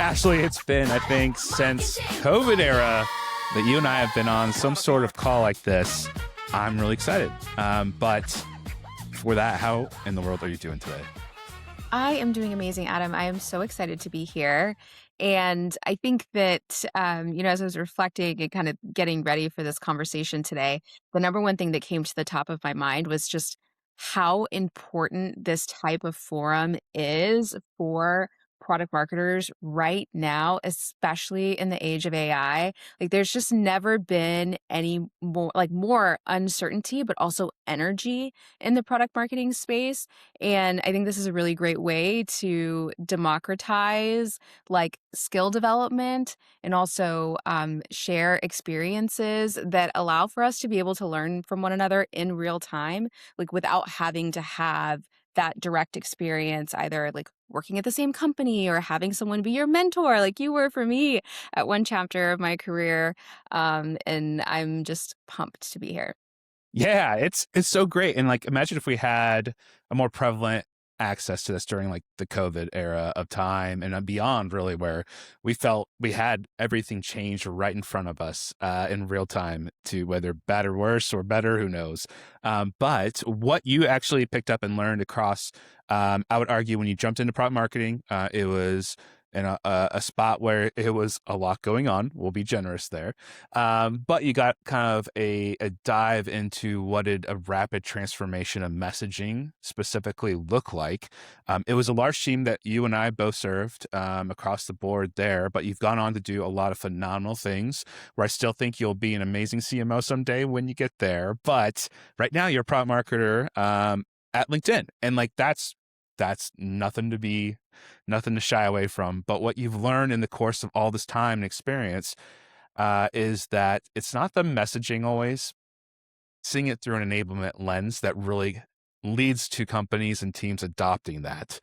Ashley, it's been, I think, since COVID era that you and I have been on some sort of call like this. I'm really excited. But for that, how in the world are you doing today? I am doing amazing, Adam. I am so excited to be here. And I think that, as I was reflecting and kind of getting ready for this conversation today, the number one thing that came to the top of my mind was just how important this type of forum is for product marketers right now, especially in the age of AI. Like, there's just never been any more uncertainty, but also energy in the product marketing space. And I think this is a really great way to democratize skill development and also share experiences that allow for us to be able to learn from one another in real time, like without having to have that direct experience, either like working at the same company or having someone be your mentor, like you were for me at one chapter of my career. And I'm just pumped to be here. Yeah, it's so great. And like imagine if we had a more prevalent access to this during like the COVID era of time and beyond, really, where we felt we had everything changed right in front of us in real time, to whether bad or worse or better, who knows. But what you actually picked up and learned across, I would argue, when you jumped into product marketing, it was in a spot where it was a lot going on. We'll be generous there. But you got kind of a dive into what did a rapid transformation of messaging specifically look like. It was a large team that you and I both served across the board there, but you've gone on to do a lot of phenomenal things where I still think you'll be an amazing CMO someday when you get there. But right now you're a product marketer at LinkedIn. And like that's nothing to shy away from. But what you've learned in the course of all this time and experience is that it's not the messaging always, seeing it through an enablement lens that really leads to companies and teams adopting that.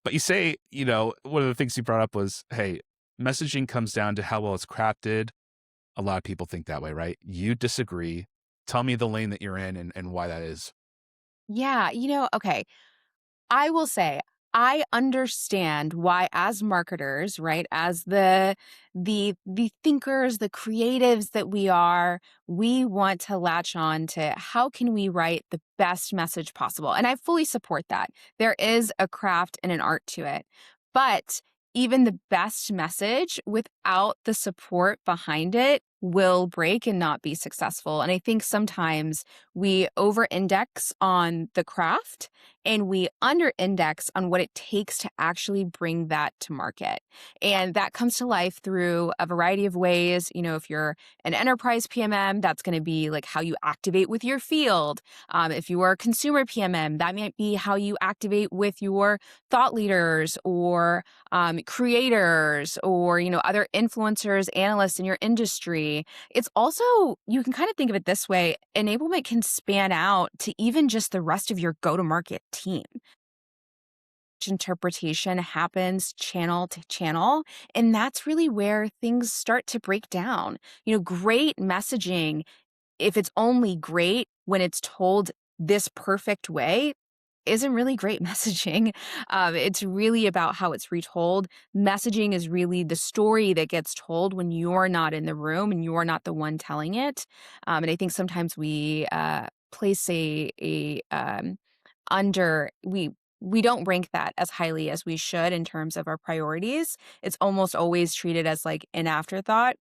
But you say, one of the things you brought up was, hey, messaging comes down to how well it's crafted. A lot of people think that way, right? You disagree. Tell me the lane that you're in and why that is. Yeah, okay. I will say I understand why as marketers, right, as the thinkers, the creatives that we are, we want to latch on to how can we write the best message possible. And I fully support that. There is a craft and an art to it. But even the best message without the support behind it will break and not be successful. And I think sometimes we over index on the craft and we under index on what it takes to actually bring that to market. And that comes to life through a variety of ways. If you're an enterprise PMM, that's going to be like how you activate with your field. If you are a consumer PMM, that might be how you activate with your thought leaders or creators or, other influencers, analysts in your industry. It's also, you can kind of think of it this way, enablement can span out to even just the rest of your go-to-market team. Interpretation happens channel to channel, and that's really where things start to break down. Great messaging, if it's only great when it's told this perfect way, isn't really great messaging. It's really about how it's retold. Messaging is really the story that gets told when you're not in the room and you're not the one telling it. And I think sometimes we place we don't rank that as highly as we should in terms of our priorities. It's almost always treated as like an afterthought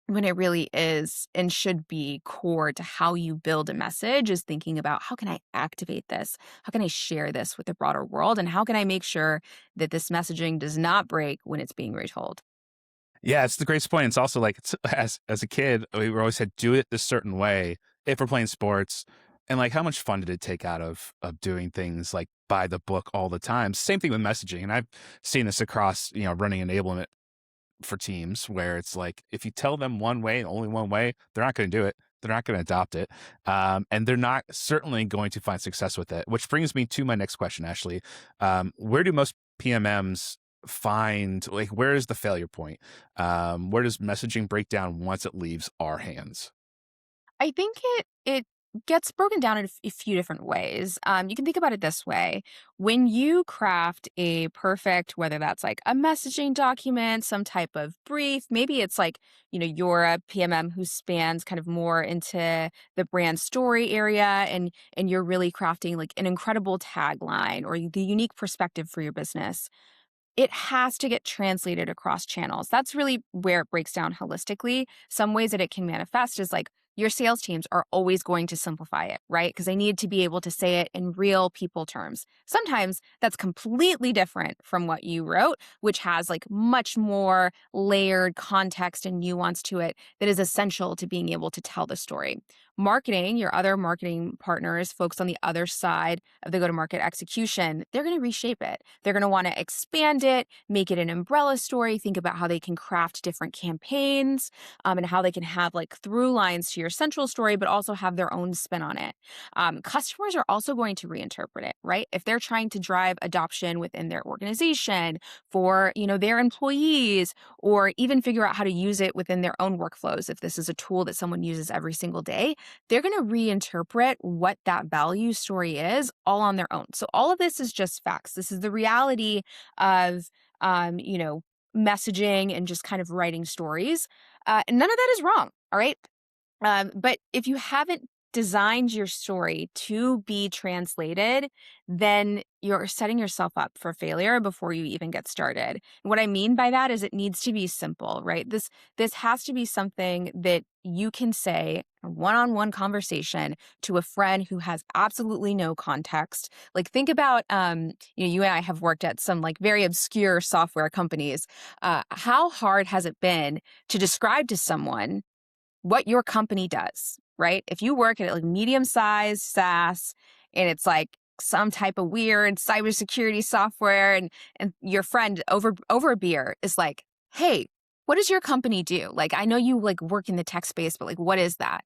when it really is and should be core to how you build a message, is thinking about how can I activate this? How can I share this with the broader world? And how can I make sure that this messaging does not break when it's being retold? Yeah, it's the greatest point. It's also like as a kid, we were always said do it this certain way if we're playing sports. And like how much fun did it take out of doing things like by the book all the time? Same thing with messaging. And I've seen this across, running enablement for teams where it's like if you tell them one way and only one way, they're not going to do it. They're not going to adopt it. And they're not certainly going to find success with it. Which brings me to my next question, Ashley. Where do most PMMs find, like, where is the failure point? Where does messaging break down once it leaves our hands? I think it gets broken down in a few different ways. You can think about it this way. When you craft a perfect, whether that's like a messaging document, some type of brief, maybe it's like, you're a PMM who spans kind of more into the brand story area, and you're really crafting like an incredible tagline or the unique perspective for your business. It has to get translated across channels. That's really where it breaks down holistically. Some ways that it can manifest is like your sales teams are always going to simplify it, right? Because they need to be able to say it in real people terms. Sometimes that's completely different from what you wrote, which has like much more layered context and nuance to it that is essential to being able to tell the story. Marketing, your other marketing partners, folks on the other side of the go to market execution, they're going to reshape it. They're going to want to expand it, make it an umbrella story, think about how they can craft different campaigns, and how they can have like through lines to your central story, but also have their own spin on it. Customers are also going to reinterpret it, right? If they're trying to drive adoption within their organization for, their employees, or even figure out how to use it within their own workflows. If this is a tool that someone uses every single day, they're going to reinterpret what that value story is all on their own. So all of this is just facts. This is the reality of, messaging and just kind of writing stories. And none of that is wrong. All right. But if you haven't designed your story to be translated, then you're setting yourself up for failure before you even get started. And what I mean by that is it needs to be simple, right? This has to be something that you can say a one-on-one conversation to a friend who has absolutely no context. Like think about you and I have worked at some like very obscure software companies. How hard has it been to describe to someone what your company does, right? If you work at like medium-sized SaaS and it's like some type of weird cybersecurity software, and your friend over a beer is like, "Hey, what does your company do? Like I know you like work in the tech space, but like what is that?"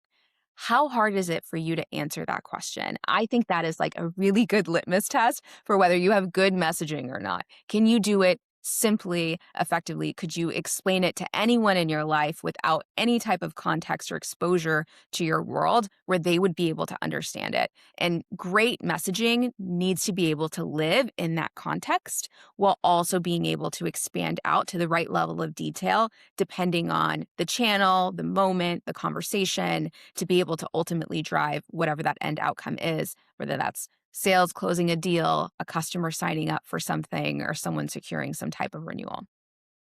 How hard is it for you to answer that question? I think that is like a really good litmus test for whether you have good messaging or not. Can you do it simply, effectively? Could you explain it to anyone in your life without any type of context or exposure to your world where they would be able to understand it? And great messaging needs to be able to live in that context while also being able to expand out to the right level of detail, depending on the channel, the moment, the conversation, to be able to ultimately drive whatever that end outcome is, whether that's sales closing a deal, a customer signing up for something, or someone securing some type of renewal.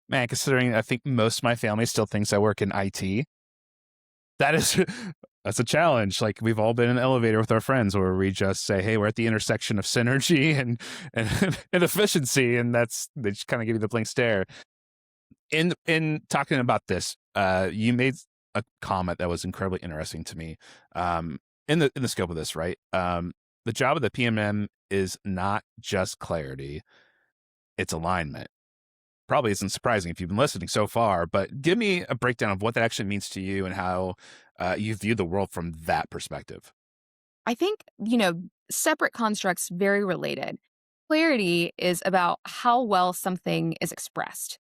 Man, considering I think most of my family still thinks I work in IT, that is that's a challenge. Like we've all been in the elevator with our friends where we just say, "Hey, we're at the intersection of synergy and efficiency," and that's they just kind of give you the blank stare. In talking about this, you made a comment that was incredibly interesting to me. In the scope of this, right? The job of the PMM is not just clarity; it's alignment. Probably isn't surprising if you've been listening so far, but give me a breakdown of what that actually means to you and how you view the world from that perspective. I think, separate constructs, very related. Clarity is about how well something is expressed.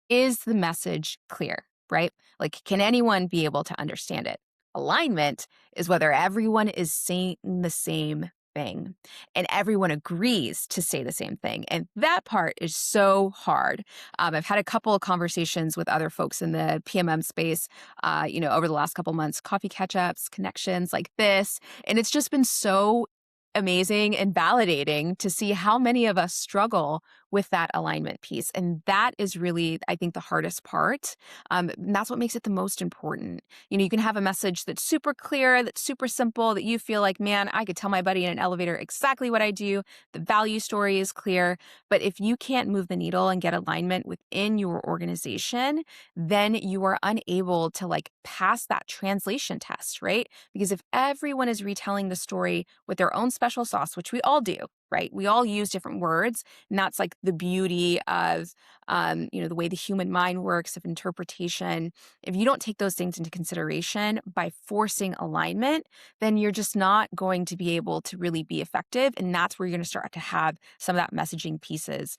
Is the message clear, right? Like, can anyone be able to understand it? Alignment is whether everyone is saying the same thing and everyone agrees to say the same thing. And that part is so hard. I've had a couple of conversations with other folks in the PMM space, over the last couple months, coffee catch ups, connections like this. And it's just been so amazing and validating to see how many of us struggle with that alignment piece. And that is really, I think, the hardest part. And that's what makes it the most important. You can have a message that's super clear, that's super simple, that you feel like, man, I could tell my buddy in an elevator exactly what I do. The value story is clear. But if you can't move the needle and get alignment within your organization, then you are unable to like pass that translation test, right? Because if everyone is retelling the story with their own special sauce, which we all do, right? We all use different words, and that's like the beauty of, the way the human mind works, of interpretation. If you don't take those things into consideration by forcing alignment, then you're just not going to be able to really be effective, and that's where you're going to start to have some of that messaging pieces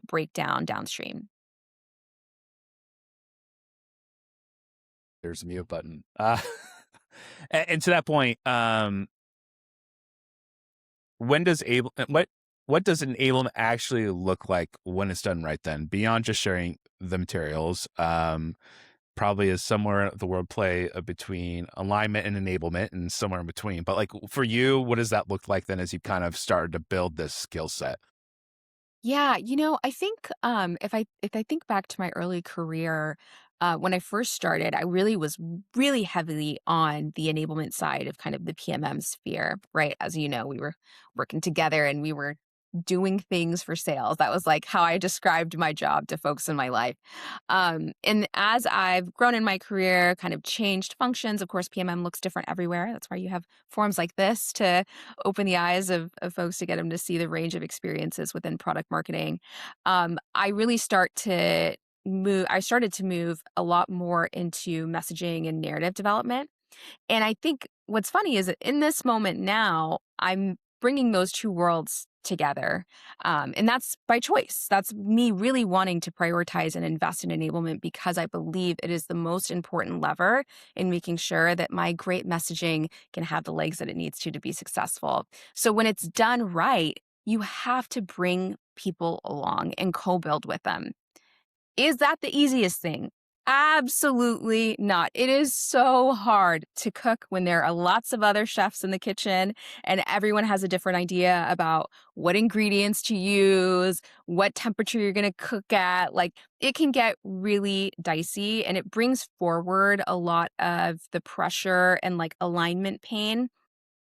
break down downstream. There's a mute button. And to that point, when does able what does enablement actually look like when it's done right then? Beyond just sharing the materials, probably is somewhere the word play between alignment and enablement and somewhere in between. But like for you, what does that look like then as you kind of started to build this skill set? Yeah, I think if I think back to my early career, when I first started, I really was really heavily on the enablement side of kind of the PMM sphere, right? As you know, we were working together and we were doing things for sales. That was like how I described my job to folks in my life. And as I've grown in my career, kind of changed functions, of course, PMM looks different everywhere. That's why you have forums like this to open the eyes of folks to get them to see the range of experiences within product marketing. I started to move a lot more into messaging and narrative development. And I think what's funny is that in this moment now, I'm bringing those two worlds together. And that's by choice. That's me really wanting to prioritize and invest in enablement because I believe it is the most important lever in making sure that my great messaging can have the legs that it needs to be successful. So when it's done right, you have to bring people along and co build with them. Is that the easiest thing? Absolutely not. It is so hard to cook when there are lots of other chefs in the kitchen and everyone has a different idea about what ingredients to use, what temperature you're going to cook at. Like it can get really dicey and it brings forward a lot of the pressure and like alignment pain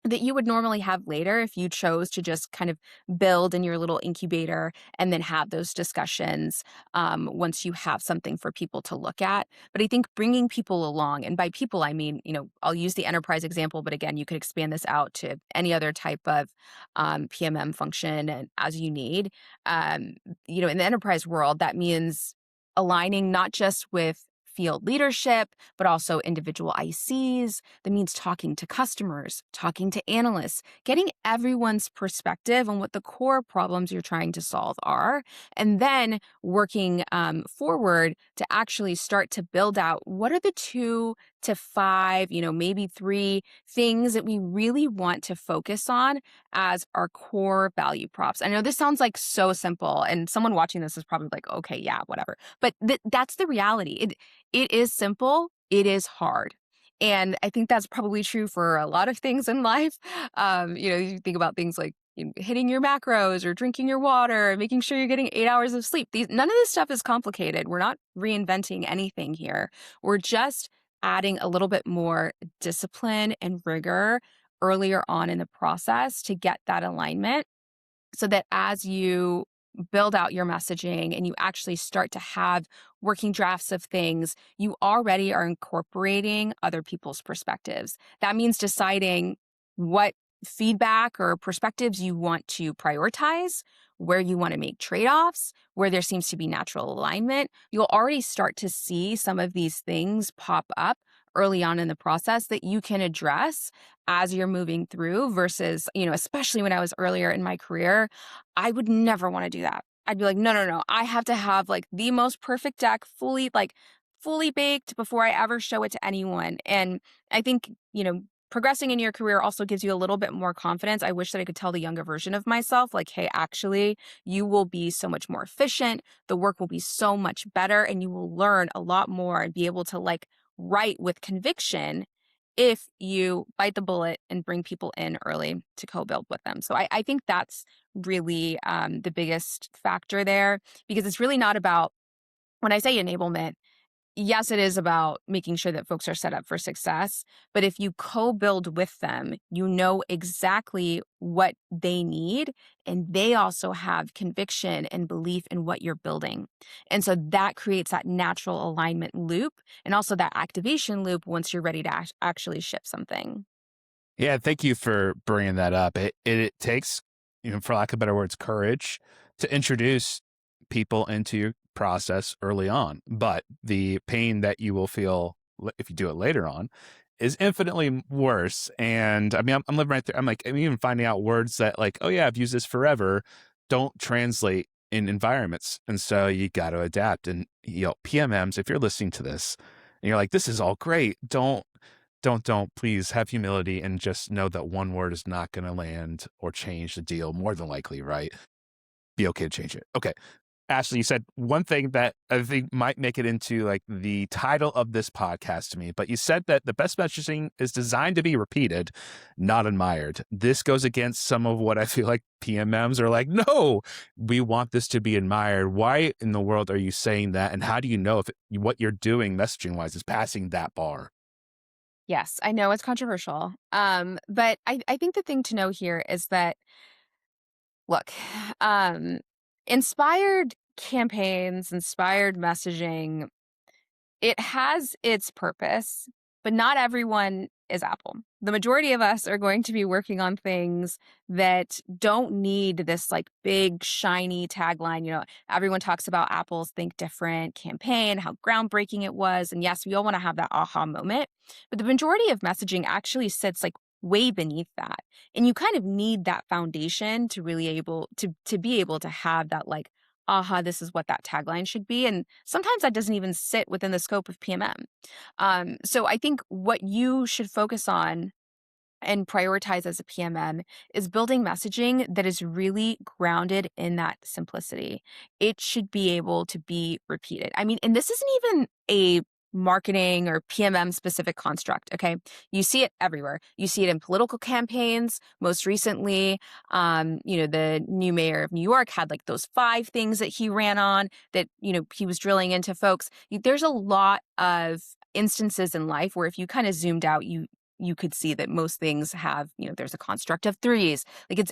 that you would normally have later if you chose to just kind of build in your little incubator and then have those discussions once you have something for people to look at. But I think bringing people along, and by people, I mean, I'll use the enterprise example, but again, you could expand this out to any other type of PMM function and as you need. In the enterprise world, that means aligning not just with field leadership, but also individual ICs. That means talking to customers, talking to analysts, getting everyone's perspective on what the core problems you're trying to solve are, and then working forward to actually start to build out what are the 2 to 5, maybe 3 things that we really want to focus on as our core value props. I know this sounds like so simple, and someone watching this is probably like, okay, yeah, whatever. But that's the reality. It is simple, it is hard. And I think that's probably true for a lot of things in life. You think about things like hitting your macros or drinking your water, making sure you're getting 8 hours of sleep. None of this stuff is complicated. We're not reinventing anything here. We're just adding a little bit more discipline and rigor earlier on in the process to get that alignment so that as you build out your messaging and you actually start to have working drafts of things, you already are incorporating other people's perspectives. That means deciding what feedback or perspectives you want to prioritize, where you want to make trade offs, where there seems to be natural alignment. You'll already start to see some of these things pop up early on in the process that you can address as you're moving through versus, especially when I was earlier in my career, I would never want to do that. I'd be like, no, no, no. I have to have like the most perfect deck fully baked before I ever show it to anyone. And I think, progressing in your career also gives you a little bit more confidence. I wish that I could tell the younger version of myself, like, hey, actually, you will be so much more efficient. The work will be so much better and you will learn a lot more and be able to like write with conviction if you bite the bullet and bring people in early to co-build with them. So I think that's really the biggest factor there because it's really not about, when I say enablement, yes, it is about making sure that folks are set up for success. But if you co-build with them, you know exactly what they need. And they also have conviction and belief in what you're building. And so that creates that natural alignment loop and also that activation loop once you're ready to actually ship something. Yeah, thank you for bringing that up. It takes, for lack of better words, courage to introduce people into your process early on. But the pain that you will feel if you do it later on is infinitely worse. And I mean, I'm living right there. I'm even finding out words that like, oh yeah, I've used this forever, don't translate in environments. And so you got to adapt. And PMMs, if you're listening to this and you're like, this is all great, don't don't please have humility and just know that one word is not going to land or change the deal more than likely, right? Be okay to change it. Okay. Ashley, you said one thing that I think might make it into like the title of this podcast to me, but you said that the best messaging is designed to be repeated, not admired. This goes against some of what I feel like PMMs are like, no, we want this to be admired. Why in the world are you saying that? And how do you know if what you're doing messaging wise is passing that bar? Yes, I know it's controversial. But I think the thing to know here is that, look, um, inspired campaigns, inspired messaging, it has its purpose, but not everyone is Apple. The majority of us are going to be working on things that don't need this like big shiny tagline. Everyone talks about Apple's Think Different campaign, how groundbreaking it was. And yes, we all want to have that aha moment. But the majority of messaging actually sits like way beneath that. And you kind of need that foundation to really able to be able to have that like aha, this is what that tagline should be. And sometimes that doesn't even sit within the scope of PMM. So I think what you should focus on and prioritize as a PMM is building messaging that is really grounded in that simplicity. It should be able to be repeated. I mean, and this isn't even a marketing or PMM specific construct, okay? You see it everywhere. You see it in political campaigns. Most recently, the new mayor of New York had like those 5 things that he ran on that, he was drilling into folks. There's a lot of instances in life where if you kind of zoomed out, you could see that most things have, there's a construct of 3s. Like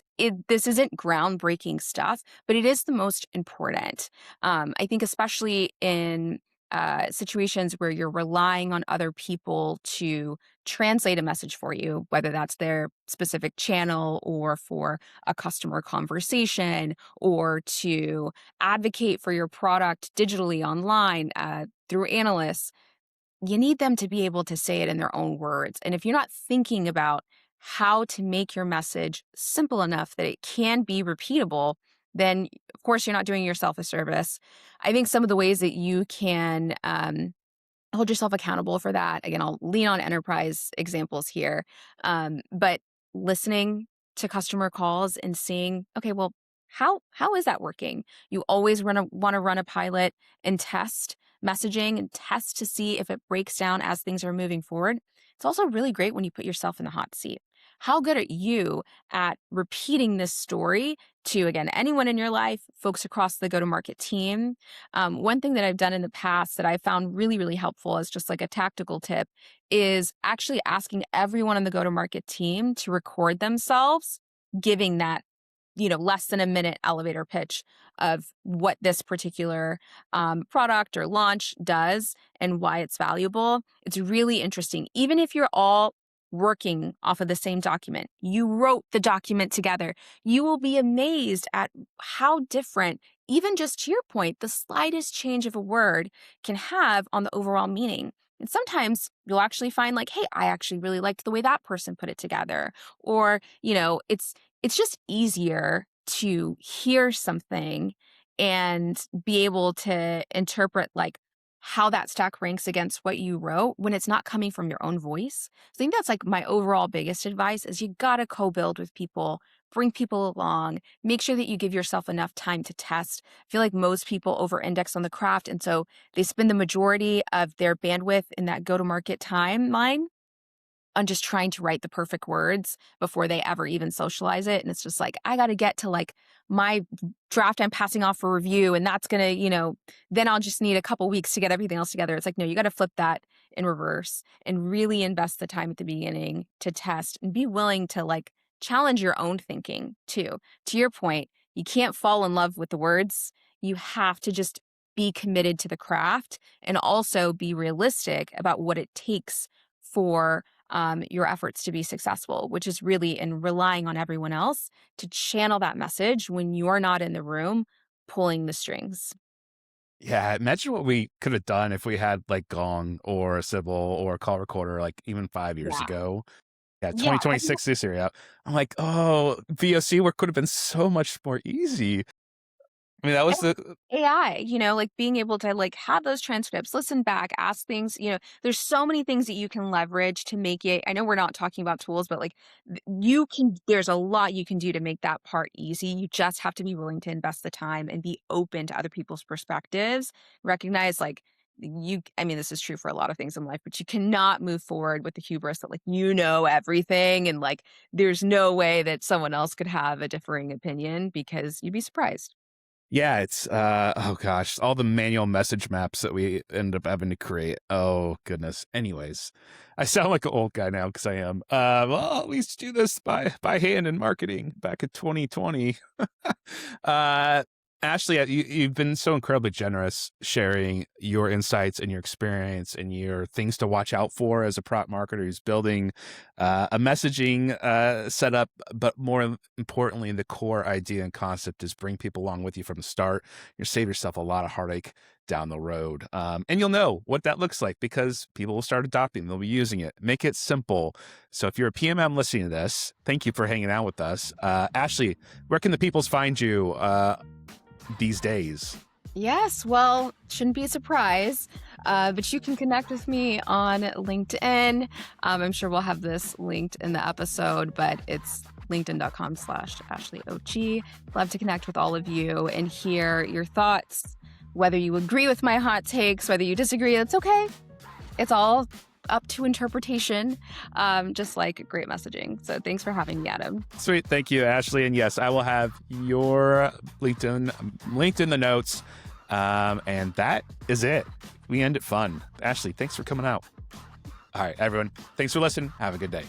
this isn't groundbreaking stuff, but it is the most important. I think especially in situations where you're relying on other people to translate a message for you, whether that's their specific channel or for a customer conversation or to advocate for your product digitally online through analysts. You need them to be able to say it in their own words. And if you're not thinking about how to make your message simple enough that it can be repeatable, then of course you're not doing yourself a service. I think some of the ways that you can hold yourself accountable for that. Again, I'll lean on enterprise examples here. But listening to customer calls and seeing, okay, well, how is that working? You always want to run a pilot and test messaging and test to see if it breaks down as things are moving forward. It's also really great when you put yourself in the hot seat. How good are you at repeating this story to, again, anyone in your life, folks across the go-to-market team? One thing that I've done in the past that I found really, really helpful as just like a tactical tip is actually asking everyone on the go-to-market team to record themselves giving that less than a minute elevator pitch of what this particular product or launch does and why it's valuable. It's really interesting. Even if you're all working off of the same document, you wrote the document together, you will be amazed at how different, even just to your point, the slightest change of a word can have on the overall meaning. And sometimes you'll actually find like, hey, I actually really liked the way that person put it together. Or, it's just easier to hear something and be able to interpret like how that stack ranks against what you wrote when it's not coming from your own voice. I think that's like my overall biggest advice is you got to co-build with people, bring people along, make sure that you give yourself enough time to test. I feel like most people over-index on the craft, and so they spend the majority of their bandwidth in that go-to-market timeline on just trying to write the perfect words before they ever even socialize it. And it's just like, I got to get to like my draft I'm passing off for review. And that's going to, then I'll just need a couple weeks to get everything else together. It's like, no, you got to flip that in reverse and really invest the time at the beginning to test and be willing to like challenge your own thinking too. To your point, you can't fall in love with the words. You have to just be committed to the craft and also be realistic about what it takes for your efforts to be successful, which is really in relying on everyone else to channel that message when you're not in the room pulling the strings. Yeah, imagine what we could have done if we had like Gong or a Sybil or a call recorder like even 5 years Yeah. ago. Yeah, Yeah. I think 2026 this year. Yeah. I'm like, oh, VOC work could have been so much more easy. I mean, that was the AI, like being able to like have those transcripts, listen back, ask things, there's so many things that you can leverage to make it. I know we're not talking about tools, but like there's a lot you can do to make that part easy. You just have to be willing to invest the time and be open to other people's perspectives. Recognize like I mean, this is true for a lot of things in life, but you cannot move forward with the hubris that like, everything. And like, there's no way that someone else could have a differing opinion because you'd be surprised. Yeah, it's oh gosh, all the manual message maps that we end up having to create. Oh goodness. Anyways, I sound like an old guy now because I am. Well, we used to do this by hand in marketing back in 2020. uh Ashley, you've been so incredibly generous sharing your insights and your experience and your things to watch out for as a product marketer who's building a messaging setup, but more importantly, the core idea and concept is bring people along with you from the start. You'll save yourself a lot of heartache down the road. And you'll know what that looks like because people will start adopting, they'll be using it. Make it simple. So if you're a PMM listening to this, thank you for hanging out with us. Ashley, where can the peoples find you these days? Yes, well, shouldn't be a surprise, but you can connect with me on LinkedIn. I'm sure we'll have this linked in the episode, but it's linkedin.com/AshleyOG. Love to connect with all of you and hear your thoughts, whether you agree with my hot takes, whether you disagree, that's okay. It's all up to interpretation, just like great messaging. So thanks for having me, Adam. Sweet. Thank you, Ashley. And yes, I will have your LinkedIn linked in the notes. And that is it. We end it fun. Ashley, thanks for coming out. All right, everyone. Thanks for listening. Have a good day.